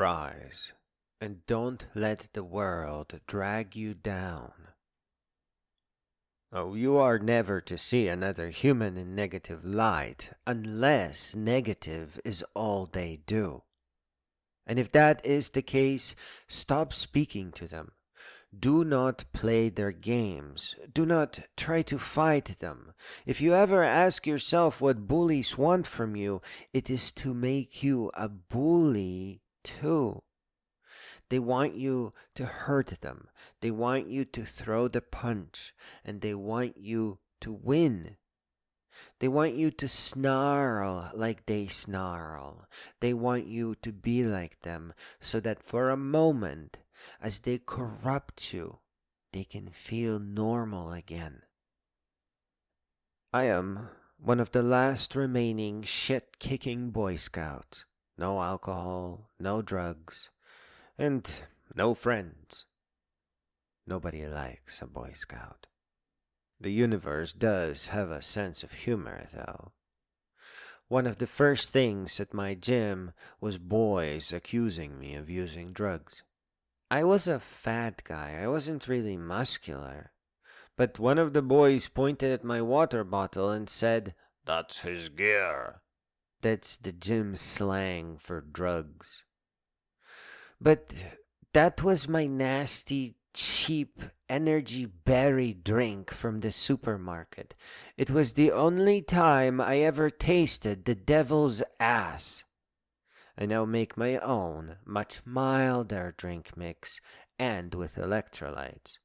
Rise, and don't let the world drag you down. Oh, you are never to see another human in negative light unless negative is all they do. And if that is the case, stop speaking to them. Do not play their games. Do not try to fight them. If you ever ask yourself what bullies want from you, it is to make you a bully too. They want you to hurt them. They want you to throw the punch. And they want you to win. They want you to snarl like they snarl. They want you to be like them so that for a moment, as they corrupt you, they can feel normal again. I am one of the last remaining shit-kicking Boy Scouts. No alcohol, no drugs, and no friends. Nobody likes a Boy Scout. The universe does have a sense of humor, though. One of the first things at my gym was boys accusing me of using drugs. I was a fat guy, I wasn't really muscular. But one of the boys pointed at my water bottle and said, "That's his gear." That's the gym slang for drugs. But that was my nasty, cheap energy berry drink from the supermarket. It was the only time I ever tasted the devil's ass. I now make my own, much milder drink mix, and with electrolytes.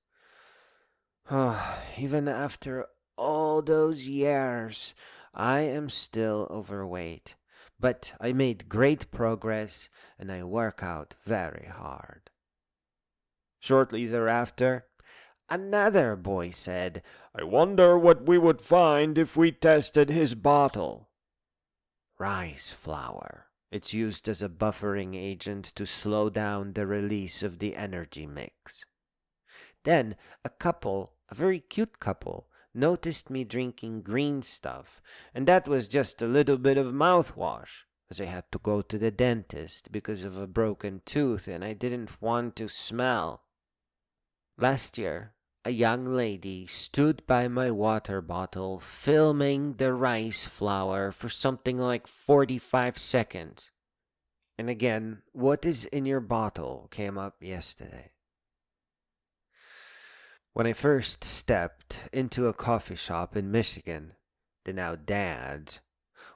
Oh, even after all those years, I am still overweight. But I made great progress, and I work out very hard. Shortly thereafter, another boy said, "I wonder what we would find if we tested his bottle." Rice flour. It's used as a buffering agent to slow down the release of the energy mix. Then a very cute couple, noticed me drinking green stuff, and that was just a little bit of mouthwash, as I had to go to the dentist because of a broken tooth and I didn't want to smell. Last year, a young lady stood by my water bottle filming the rice flour for something like 45 seconds. And again, what is in your bottle came up yesterday. When I first stepped into a coffee shop in Michigan, the now dads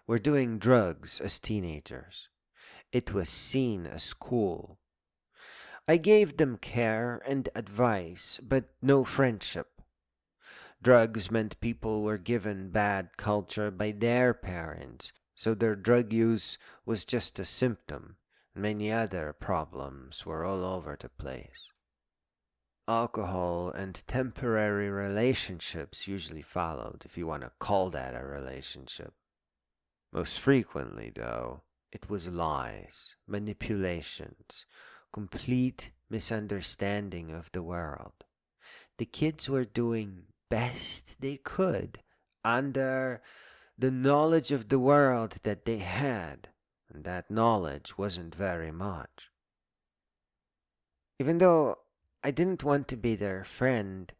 were doing drugs as teenagers. It was seen as cool. I gave them care and advice, but no friendship. Drugs meant people were given bad culture by their parents, so their drug use was just a symptom. Many other problems were all over the place. Alcohol and temporary relationships usually followed, if you want to call that a relationship. Most frequently, though, it was lies, manipulations, complete misunderstanding of the world. The kids were doing best they could under the knowledge of the world that they had, and that knowledge wasn't very much. Even though I didn't want to be their friend,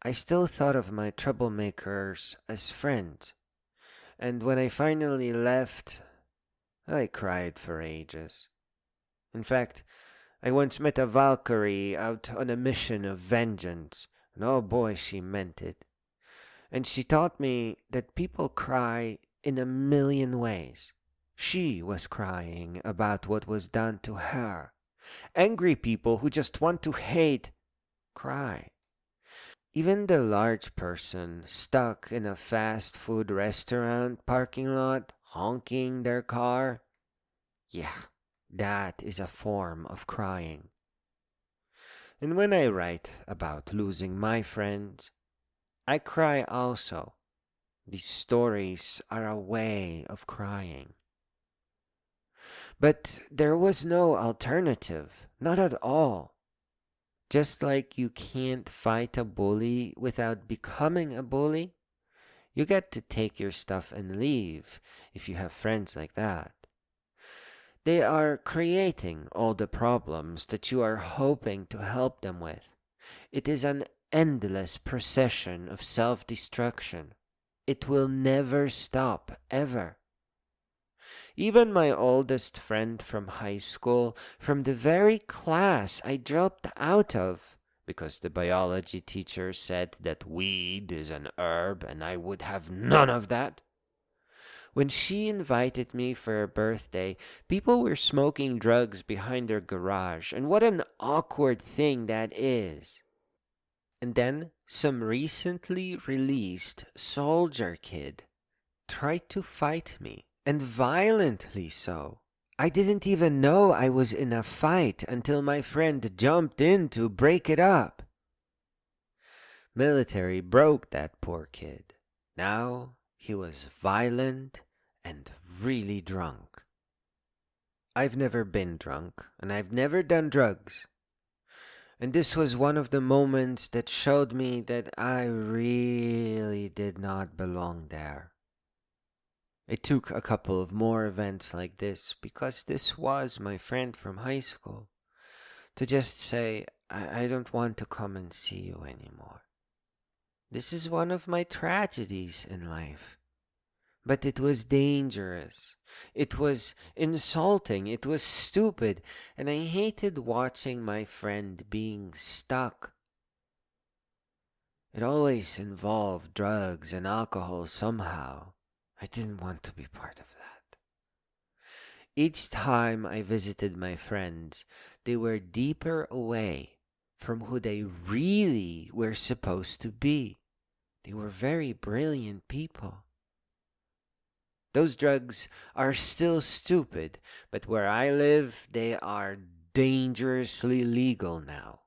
I still thought of my troublemakers as friends. And when I finally left, I cried for ages. In fact, I once met a Valkyrie out on a mission of vengeance, and oh boy, she meant it. And she taught me that people cry in a million ways. She was crying about what was done to her. Angry people who just want to hate cry. Even the large person stuck in a fast food restaurant parking lot honking their car, yeah, that is a form of crying. And when I write about losing my friends, I cry also. These stories are a way of crying. But there was no alternative, not at all. Just like you can't fight a bully without becoming a bully, you get to take your stuff and leave if you have friends like that. They are creating all the problems that you are hoping to help them with. It is an endless procession of self destruction. It will never stop, ever. Even my oldest friend from high school, from the very class I dropped out of, because the biology teacher said that weed is an herb and I would have none of that. When she invited me for her birthday, people were smoking drugs behind their garage, and what an awkward thing that is. And then some recently released soldier kid tried to fight me, and violently so. I didn't even know I was in a fight until my friend jumped in to break it up. Military broke that poor kid. Now he was violent and really drunk. I've never been drunk, and I've never done drugs. And this was one of the moments that showed me that I really did not belong there. It took a couple of more events like this, because this was my friend from high school, to just say, I don't want to come and see you anymore. This is one of my tragedies in life. But it was dangerous. It was insulting. It was stupid. And I hated watching my friend being stuck. It always involved drugs and alcohol somehow. I didn't want to be part of that. Each time I visited my friends, they were deeper away from who they really were supposed to be. They were very brilliant people. Those drugs are still stupid, but where I live, they are dangerously legal now.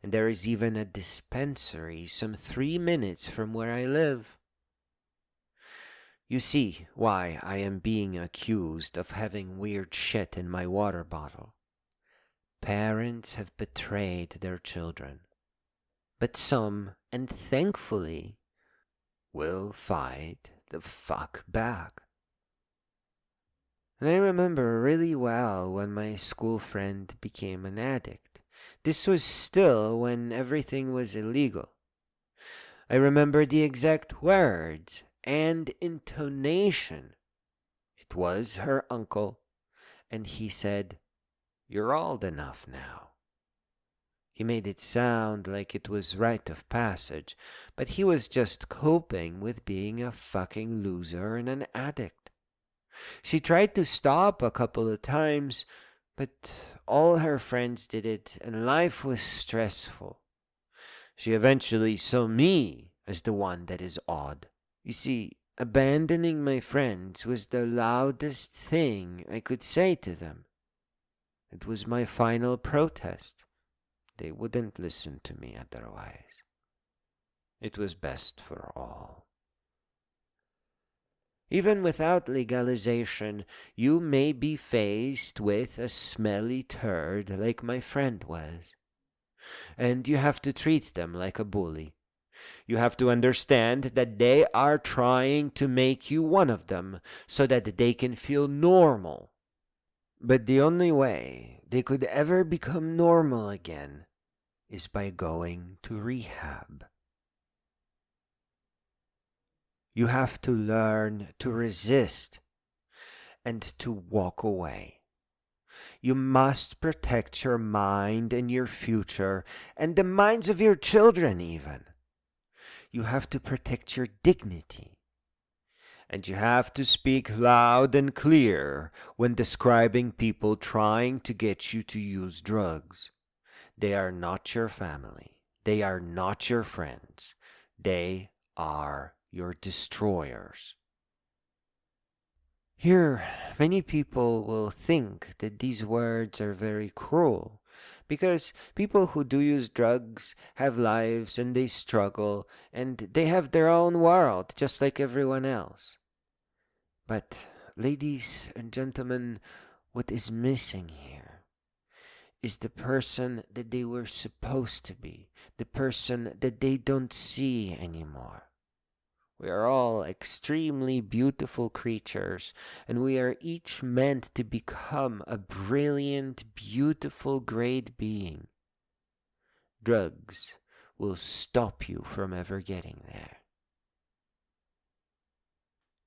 And there is even a dispensary some 3 minutes from where I live. You see why I am being accused of having weird shit in my water bottle. Parents have betrayed their children. But some, and thankfully, will fight the fuck back. And I remember really well when my school friend became an addict. This was still when everything was illegal. I remember the exact words and intonation. It was her uncle, and he said, "You're old enough now." He made it sound like it was rite of passage, but he was just coping with being a fucking loser and an addict. She tried to stop a couple of times, but all her friends did it, and life was stressful. She eventually saw me as the one that is odd. You see, abandoning my friends was the loudest thing I could say to them. It was my final protest. They wouldn't listen to me otherwise. It was best for all. Even without legalization, you may be faced with a smelly turd like my friend was. And you have to treat them like a bully. You have to understand that they are trying to make you one of them so that they can feel normal. But the only way they could ever become normal again is by going to rehab. You have to learn to resist and to walk away. You must protect your mind and your future and the minds of your children even. You have to protect your dignity. And you have to speak loud and clear when describing people trying to get you to use drugs. They are not your family. They are not your friends. They are your destroyers. Here, many people will think that these words are very cruel, because people who do use drugs have lives and they struggle and they have their own world just like everyone else. But, ladies and gentlemen, what is missing here is the person that they were supposed to be, the person that they don't see anymore. We are all extremely beautiful creatures, and we are each meant to become a brilliant, beautiful, great being. Drugs will stop you from ever getting there.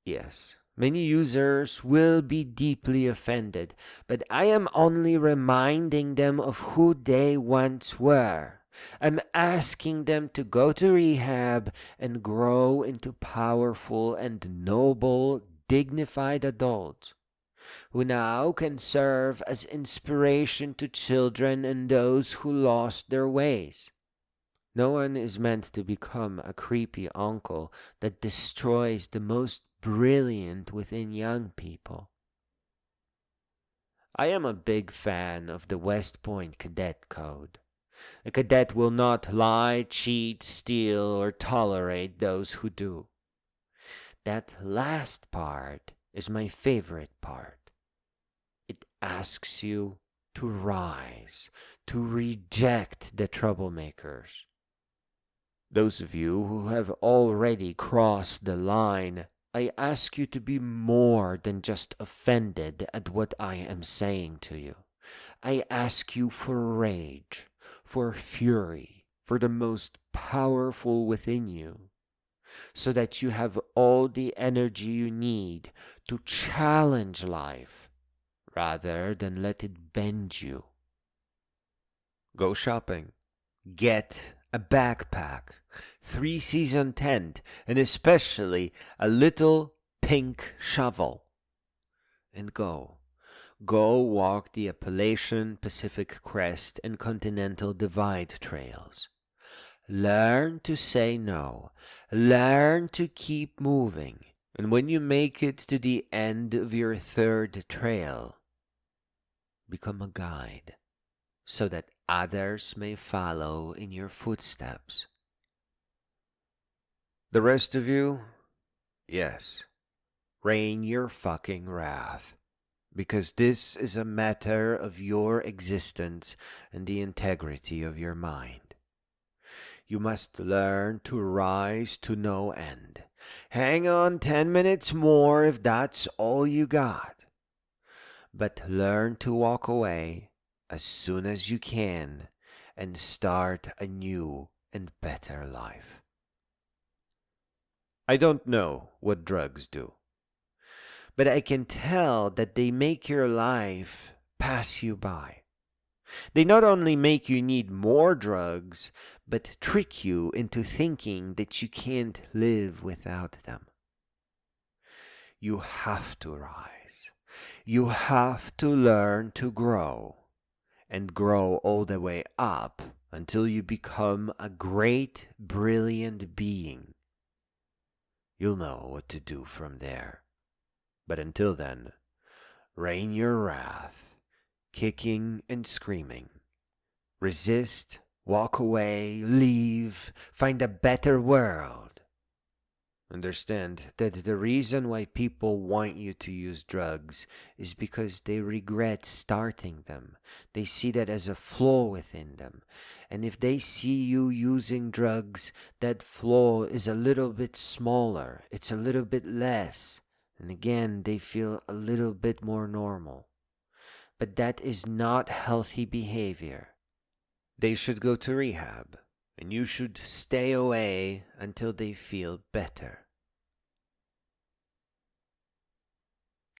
Yes, many users will be deeply offended, but I am only reminding them of who they once were. I'm asking them to go to rehab and grow into powerful and noble, dignified adults who now can serve as inspiration to children and those who lost their ways. No one is meant to become a creepy uncle that destroys the most brilliant within young people. I am a big fan of the West Point Cadet Code. A cadet will not lie, cheat, steal, or tolerate those who do. That last part is my favorite part. It asks you to rise, to reject the troublemakers. Those of you who have already crossed the line, I ask you to be more than just offended at what I am saying to you. I ask you for rage, for fury, for the most powerful within you, so that you have all the energy you need to challenge life rather than let it bend you. Go shopping. Get a backpack, 3-season tent, and especially a little pink shovel. And go. Go walk the Appalachian, Pacific Crest, and Continental Divide trails. Learn to say no. Learn to keep moving. And when you make it to the end of your third trail, become a guide so that others may follow in your footsteps. The rest of you, yes, rain your fucking wrath, because this is a matter of your existence and the integrity of your mind. You must learn to rise to no end. Hang on 10 minutes more if that's all you got. But learn to walk away as soon as you can and start a new and better life. I don't know what drugs do, but I can tell that they make your life pass you by. They not only make you need more drugs, but trick you into thinking that you can't live without them. You have to rise. You have to learn to grow, and grow all the way up until you become a great, brilliant being. You'll know what to do from there. But until then, rain your wrath, kicking and screaming. Resist, walk away, leave, find a better world. Understand that the reason why people want you to use drugs is because they regret starting them. They see that as a flaw within them. And if they see you using drugs, that flaw is a little bit smaller. It's a little bit less. And again, they feel a little bit more normal. But that is not healthy behavior. They should go to rehab, and you should stay away until they feel better.